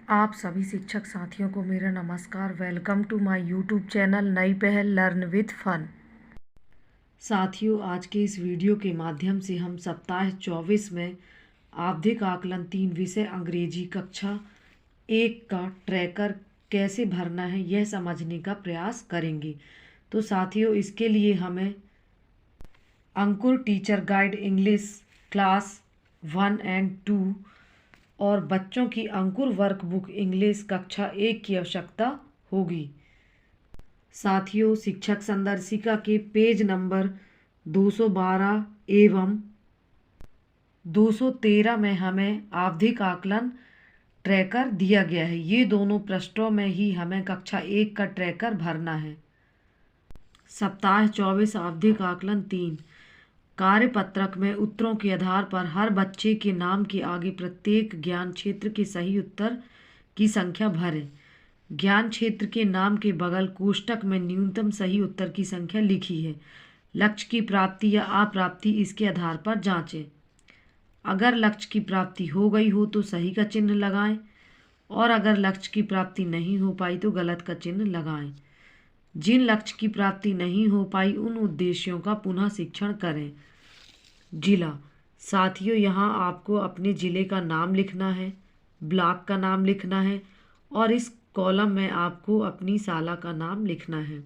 आप सभी शिक्षक साथियों को मेरा नमस्कार। Welcome to my YouTube channel Nai Pahal learn with fun. साथियों, आज के इस वीडियो के माध्यम से हम सप्ताह 24 में आवधिक आकलन 3 विषय अंग्रेजी कक्षा 1 का ट्रैकर कैसे भरना है यह समझने का प्रयास करेंगे। तो साथियों, इसके लिए हमें Ankur teacher guide English class 1 and 2 और बच्चों की अंकुर वर्कबुक इंग्लिश कक्षा 1 की आवश्यकता होगी। साथियों, शिक्षक संदर्शिका के पेज नंबर 212 एवं 213 में हमें आवधिक आकलन ट्रैकर दिया गया है। ये दोनों पृष्ठों में ही हमें कक्षा 1 का ट्रैकर भरना है। सप्ताह 24 आवधिक आकलन 3 कार्यपत्रक में उत्तरों के आधार पर हर बच्चे के नाम के आगे प्रत्येक ज्ञान क्षेत्र के सही उत्तर की संख्या भरें। ज्ञान क्षेत्र के नाम के बगल कोष्ठक में न्यूनतम सही उत्तर की संख्या लिखी है। लक्ष्य की प्राप्ति या अप्राप्ति इसके आधार पर जांचें। अगर लक्ष्य की प्राप्ति हो गई हो तो सही का चिन्ह लगाएं और अगर लक्ष्य की प्राप्ति नहीं हो पाई तो गलत का चिन्ह लगाएं। जिन लक्ष्य की प्राप्ति नहीं हो पाई उन उद्देश्यों का पुनः शिक्षण करें। जिला, साथियों, यहाँ आपको अपने ज़िले का नाम लिखना है, ब्लॉक का नाम लिखना है और इस कॉलम में आपको अपनी शाला का नाम लिखना है।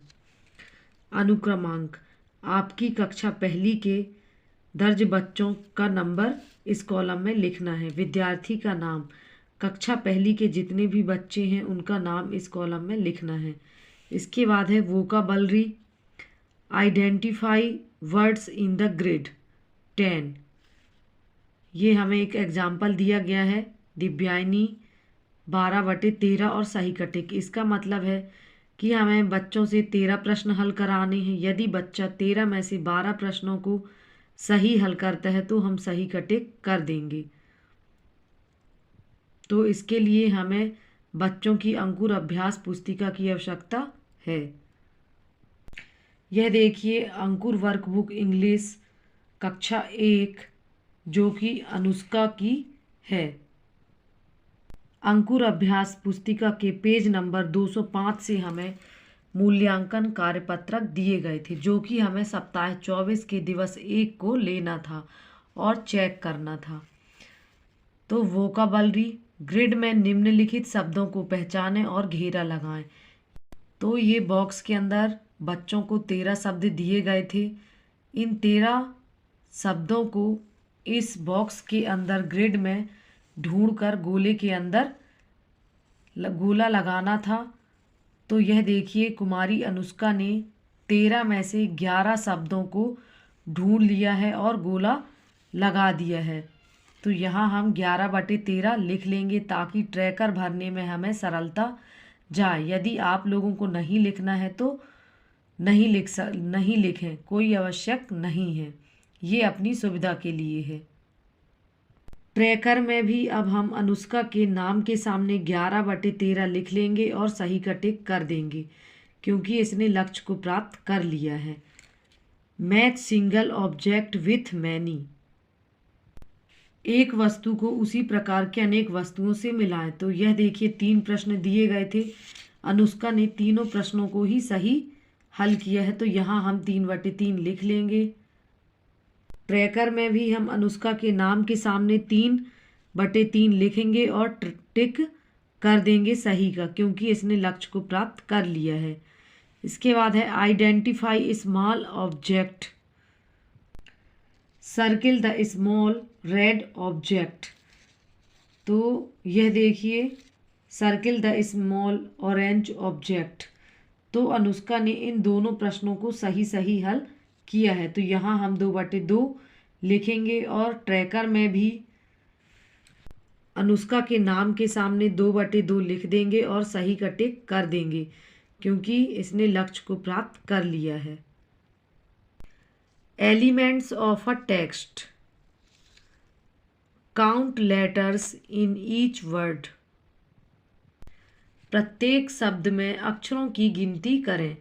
अनुक्रमांक, आपकी कक्षा पहली के दर्ज बच्चों का नंबर इस कॉलम में लिखना है। विद्यार्थी का नाम, कक्षा पहली के जितने भी बच्चे हैं उनका नाम इस कॉलम में लिखना है। इसके बाद है vocabulary, identify words in the grid 10। ये हमें एक एग्जाम्पल दिया गया है, दिव्यानी 12/13 और सही का टिक। इसका मतलब है कि हमें बच्चों से 13 प्रश्न हल कराने हैं। यदि बच्चा 13 में से 12 प्रश्नों को सही हल करता है तो हम सही का टिक कर देंगे। तो इसके लिए हमें बच्चों की अंकुर अभ्यास पुस्तिका की आवश्यकता है। यह देखिए अंकुर वर्कबुक इंग्लिश कक्षा 1 जो कि अनुष्का की है। अंकुर अभ्यास पुस्तिका के पेज नंबर 205 से हमें मूल्यांकन कार्यपत्रक दिए गए थे जो कि हमें सप्ताह 24 के दिवस 1 को लेना था और चेक करना था। तो वोकाबलरी, ग्रिड में निम्नलिखित शब्दों को पहचानें और घेरा लगाएं। तो ये बॉक्स के अंदर बच्चों को 13 शब्द दिए गए थे। इन 13 शब्दों को इस बॉक्स के अंदर ग्रिड में ढूंढकर गोले के अंदर गोला लगाना था। तो यह देखिए कुमारी अनुष्का ने 13 में से 11 शब्दों को ढूंढ लिया है और गोला लगा दिया है। तो यहाँ हम 11/13 लिख लेंगे ताकि ट्रैकर भरने में हमें सरलता जाए। यदि आप लोगों को नहीं लिखना है तो नहीं लिखें, कोई आवश्यक नहीं है, ये अपनी सुविधा के लिए है। ट्रैकर में भी अब हम अनुष्का के नाम के सामने 11/13 लिख लेंगे और सही का टिक कर देंगे क्योंकि इसने लक्ष्य को प्राप्त कर लिया है। Match single object with many, एक वस्तु को उसी प्रकार के अनेक वस्तुओं से मिलाएं। तो यह देखिए 3 प्रश्न दिए गए थे, अनुष्का ने तीनों प्रश्नों को ही सही हल किया है। तो यहाँ हम 3/3 लिख लेंगे। ट्रैकर में भी हम अनुष्का के नाम के सामने 3/3 लिखेंगे और टिक कर देंगे सही का क्योंकि इसने लक्ष्य को प्राप्त कर लिया है। इसके बाद है identify small object, circle the small red object. तो यह देखिए circle the small orange object. तो अनुष्का ने इन दोनों प्रश्नों को सही हल किया है। तो यहाँ हम 2/2 लिखेंगे और ट्रैकर में भी अनुष्का के नाम के सामने 2/2 लिख देंगे और सही का टिक कर देंगे क्योंकि इसने लक्ष्य को प्राप्त कर लिया है। Elements of a text, count letters in each word, प्रत्येक शब्द में अक्षरों की गिनती करें।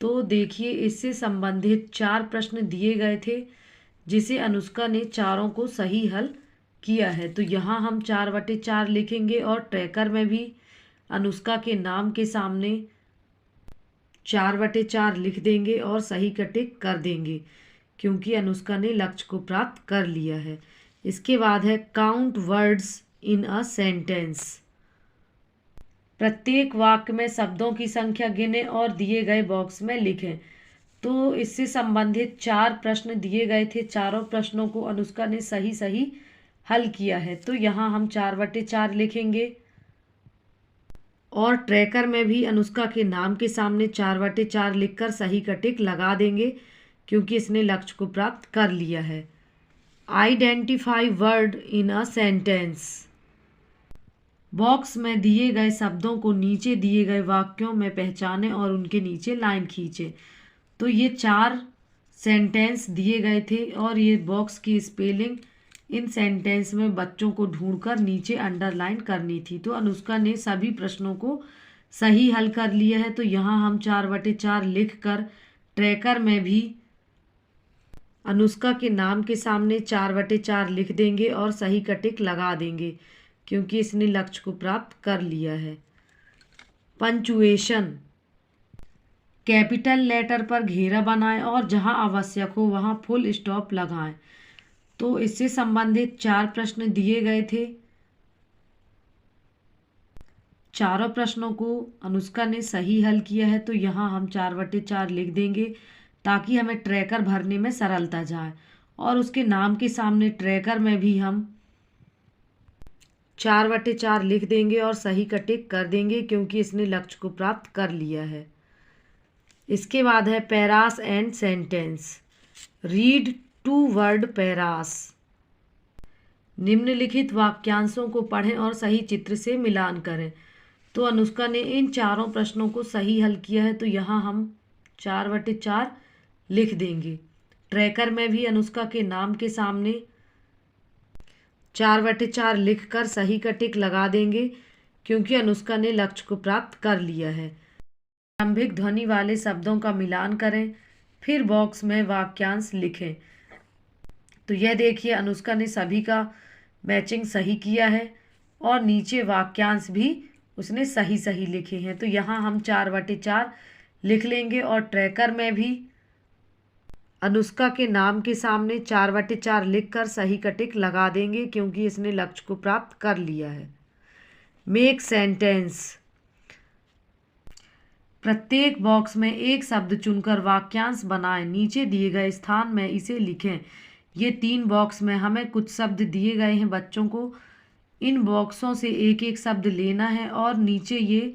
तो देखिए इससे संबंधित 4 प्रश्न दिए गए थे जिसे अनुष्का ने चारों को सही हल किया है। तो यहाँ हम 4/4 लिखेंगे और ट्रैकर में भी अनुष्का के नाम के सामने 4/4 लिख देंगे और सही का टिक कर देंगे, क्योंकि अनुष्का ने लक्ष्य को प्राप्त कर लिया है। इसके बाद है count words in a sentence. प्रत्येक वाक्य में शब्दों की संख्या गिने और दिए गए बॉक्स में लिखें। तो इससे संबंधित 4 प्रश्न दिए गए थे। चारों प्रश्नों को अनुष्का ने सही सही हल किया है। तो यहाँ हम 4/4 लिखेंगे और ट्रैकर में भी अनुष्का के नाम के सामने 4/4 लिखकर सही का टिक लगा देंगे, क्योंकि इसने लक्ष्य को प्राप्त कर लिया है। Identify word in a sentence. Box में दिए गए शब्दों को नीचे दिए गए वाक्यों में पहचानें और उनके नीचे लाइन खींचें। तो ये 4 सेंटेंस दिए गए थे और ये बॉक्स की स्पेलिंग इन सेंटेंस में बच्चों को ढूंढकर नीचे अंडरलाइन करनी थी। तो अनुष्का ने सभी प्रश्नों को सही हल कर लिया है। तो यहाँ हम 4/4 लिख कर ट्रैकर में भी अनुष्का के नाम के सामने 4/4 लिख देंगे और सही का टिक लगा देंगे, क्योंकि इसने लक्ष्य को प्राप्त कर लिया है। पंचुएशन। कैपिटल लेटर पर घेरा बनाएं और जहां आवश्यक हो वहां फुल स्टॉप लगाएं। तो इससे संबंधित 4 प्रश्न दिए गए थे। चारों प्रश्नों को अनुष्का ने सही हल किया है। तो यहाँ हम 4/4 लिख देंगे ताकि हमें ट्रैकर भरने में सरलता जाए, और उसके नाम के सामने ट्रैकर में भी हम 4/4 लिख देंगे और सही का टिक कर देंगे, क्योंकि इसने लक्ष्य को प्राप्त कर लिया है। इसके बाद है Paris and sentence. Read 2 word Paris. निम्नलिखित वाक्यांशों को पढ़ें और सही चित्र से मिलान करें। तो अनुष्का ने इन चारों प्रश्नों को सही हल किया है। तो यहाँ हम 4/4 लिख देंगे। ट्रैकर में भी अनुष्का के नाम के सामने 4/4 लिखकर सही का टिक लगा देंगे, क्योंकि अनुष्का ने लक्ष्य को प्राप्त कर लिया है। प्रारंभिक ध्वनि वाले शब्दों का मिलान करें, फिर बॉक्स में वाक्यांश लिखें। तो यह देखिए अनुष्का ने सभी का मैचिंग सही किया है और नीचे वाक्यांश भी उसने सही सही लिखे हैं। तो यहाँ हम 4/4 लिख लेंगे और ट्रैकर में भी अनुष्का के नाम के सामने 4/4 लिखकर सही का टिक लगा देंगे, क्योंकि इसने लक्ष्य को प्राप्त कर लिया है। Make sentence. प्रत्येक बॉक्स में एक शब्द चुनकर वाक्यांश बनाएं। नीचे दिए गए स्थान में इसे लिखें। ये 3 बॉक्स में हमें कुछ शब्द दिए गए हैं बच्चों को। इन बॉक्सों से एक एक शब्द लेना है और नीचे ये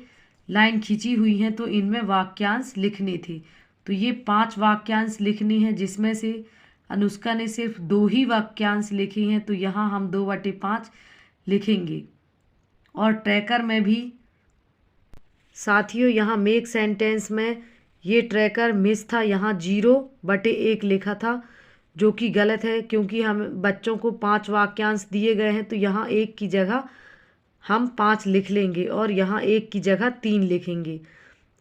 लाइन खींची हुई हैं, तो इनमें वाक्यांश लिखने थे। तो ये 5 वाक्यांश लिखने हैं, जिसमें से अनुष्का ने सिर्फ 2 ही वाक्यांश लिखे हैं। तो यहाँ हम 2/5 लिखेंगे। और ट्रैकर में भी साथियों यहाँ मेक सेंटेंस में ये ट्रैकर मिस था। यहाँ 0/1 लिखा था, जो कि गलत है, क्योंकि हम बच्चों को 5 वाक्यांश दिए गए हैं। तो यहाँ 1 की जगह हम 5 लिख लेंगे और यहाँ 1 की जगह 3 लिखेंगे।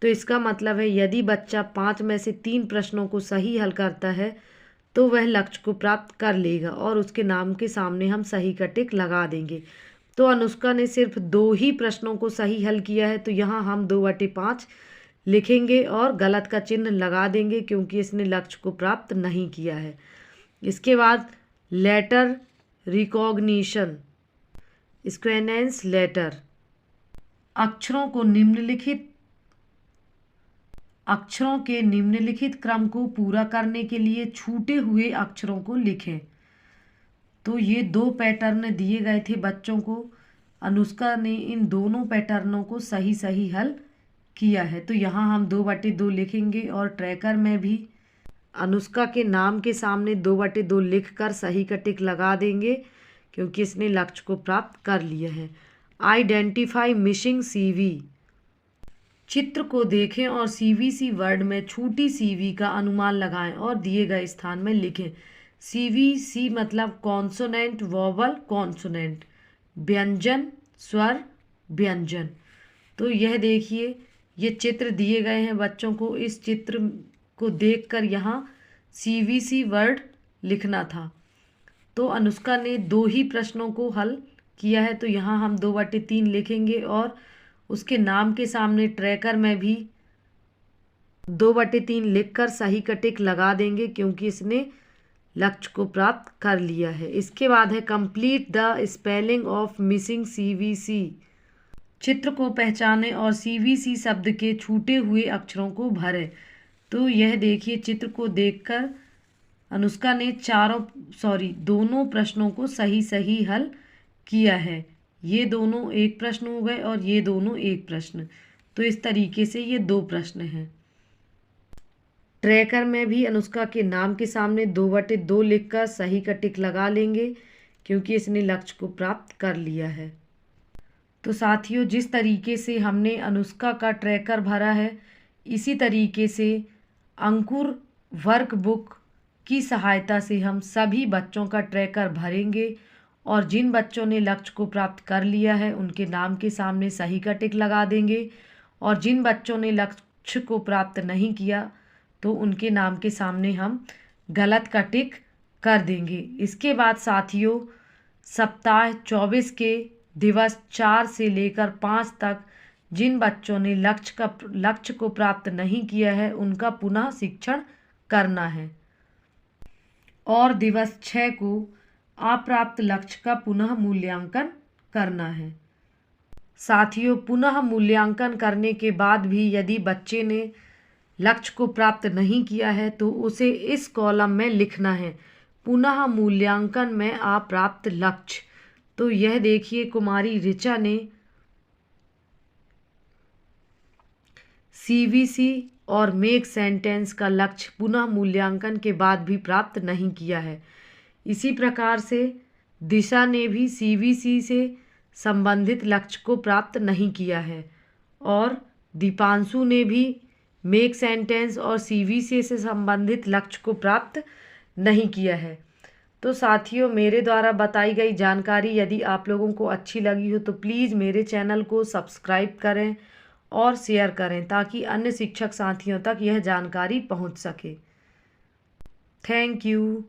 तो इसका मतलब है यदि बच्चा 5 में से 3 प्रश्नों को सही हल करता है तो वह लक्ष्य को प्राप्त कर लेगा, और उसके नाम के सामने हम सही का टिक लगा देंगे। तो अनुष्का ने सिर्फ 2 ही प्रश्नों को सही हल किया है। तो यहाँ हम 2/5 लिखेंगे और गलत का चिन्ह लगा देंगे, क्योंकि इसने लक्ष्य को प्राप्त नहीं किया है। इसके बाद लेटर रिकॉग्निशन। स्क्वेनेंस लेटर। अक्षरों के निम्नलिखित क्रम को पूरा करने के लिए छूटे हुए अक्षरों को लिखें। तो ये 2 पैटर्न दिए गए थे बच्चों को। अनुष्का ने इन दोनों पैटर्नों को सही सही हल किया है। तो यहाँ हम 2/2 लिखेंगे और ट्रैकर में भी अनुष्का के नाम के सामने 2/2 लिखकर सही का टिक लगा देंगे, क्योंकि इसने लक्ष्य को प्राप्त कर लिया है। Identify missing CV। चित्र को देखें और CVC वर्ड में छोटी CV का अनुमान लगाएं और दिए गए स्थान में लिखें। CVC मतलब कॉन्सोनेंट, वोवल, कॉन्सोनेंट, व्यंजन, स्वर, व्यंजन। तो यह देखिए ये चित्र दिए गए हैं बच्चों को। इस चित्र को देखकर यहाँ CVC वर्ड लिखना था। तो अनुष्का ने 2 ही प्रश्नों को हल किया है, तो यहाँ हम 2/3 लिखेंगे और उसके नाम के सामने ट्रैकर में भी 2/3 लिखकर सही का टिक लगा देंगे, क्योंकि इसने लक्ष्य को प्राप्त कर लिया है। इसके बाद है complete the spelling of missing CVC। चित्र को पहचाने और CVC शब्द के छूटे हुए अक्षरों को भरें। तो यह देखिए, चित्र को देखकर अनुष्का ने दोनों प्रश्नों को सही हल किया है। ये दोनों एक प्रश्न हो गए और ये दोनों एक प्रश्न। तो इस तरीके से ये 2 प्रश्न हैं। ट्रैकर में भी अनुष्का के नाम के सामने 2/2 लिखकर सही का टिक लगा लेंगे, क्योंकि इसने लक्ष्य को प्राप्त कर लिया है। तो साथियों, जिस तरीके से हमने अनुष्का का ट्रैकर भरा है, इसी तरीके से अंकुर वर्कबुक की सहायता से हम सभी बच्चों का ट्रैकर भरेंगे और जिन बच्चों ने लक्ष्य को प्राप्त कर लिया है उनके नाम के सामने सही का टिक लगा देंगे, और जिन बच्चों ने लक्ष्य को प्राप्त नहीं किया तो उनके नाम के सामने हम गलत का टिक कर देंगे। इसके बाद साथियों, सप्ताह 24 के दिवस 4 से लेकर 5 तक जिन बच्चों ने लक्ष्य को प्राप्त नहीं किया है उनका पुनः शिक्षण करना है, और दिवस 6 को अप्राप्त लक्ष्य का पुनः मूल्यांकन करना है। साथियों, पुनः मूल्यांकन करने के बाद भी यदि बच्चे ने लक्ष्य को प्राप्त नहीं किया है तो उसे इस कॉलम में लिखना है, पुनः मूल्यांकन में अप्राप्त लक्ष्य। तो यह देखिए, कुमारी ऋचा ने CVC और मेक सेंटेंस का लक्ष्य पुनः मूल्यांकन के बाद भी प्राप्त नहीं किया है। इसी प्रकार से दिशा ने भी CVC से संबंधित लक्ष्य को प्राप्त नहीं किया है, और दीपांशु ने भी मेक सेंटेंस और CVC से संबंधित लक्ष्य को प्राप्त नहीं किया है। तो साथियों, मेरे द्वारा बताई गई जानकारी यदि आप लोगों को अच्छी लगी हो तो प्लीज़ मेरे चैनल को सब्सक्राइब करें और शेयर करें, ताकि अन्य शिक्षक साथियों तक यह जानकारी पहुंच सके। Thank you.